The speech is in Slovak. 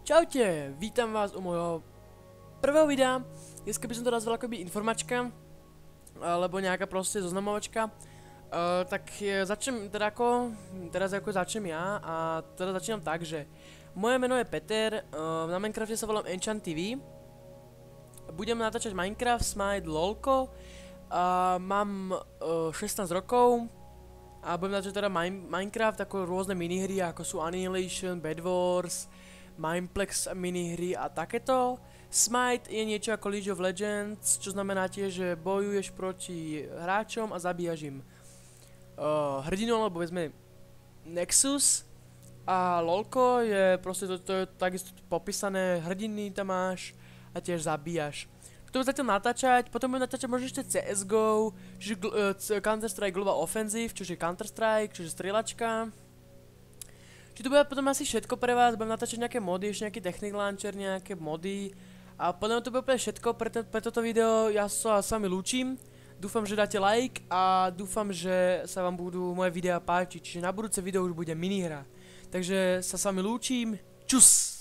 Čaute, vítam vás u mojho prvého videa. Dneska by som to nazval akoby informačka, alebo nejaká proste zoznamovačka. Začnem teda teraz začnem ja a teda začínam tak, že moje meno je Peter, na Minecrafte sa volám Enchant TV. Budem natáčať Minecraft, Smite, LOLko. Mám 16 rokov a budem natáčať teda Minecraft ako rôzne minihry, ako sú Annihilation, Bed Wars, Mineplex minihry a takéto. Smite je niečo ako League of Legends, čo znamená tiež, že bojuješ proti hráčom a zabíjaš im hrdinu, alebo vezme Nexus. A LOLko je proste to je takisto popísané, hrdiny tam máš a tiež zabíjaš. To budem zatiaľ natáčať, potom budem natáčať možno ešte CSGO, čiže Counter-Strike Global Offensive, čiže Counter-Strike, čiže strieľačka. Čiže to bude potom asi všetko pre vás, budem natáčať nejaké mody, ešte nejaký Technic Launcher, nejaké mody. A potom to bude úplne všetko pre toto video, ja sa s vami lúčim. Dúfam, že dáte like a dúfam, že sa vám budú moje videá páčiť, čiže na budúce video už bude minihra. Takže sa s vami lúčim, čus!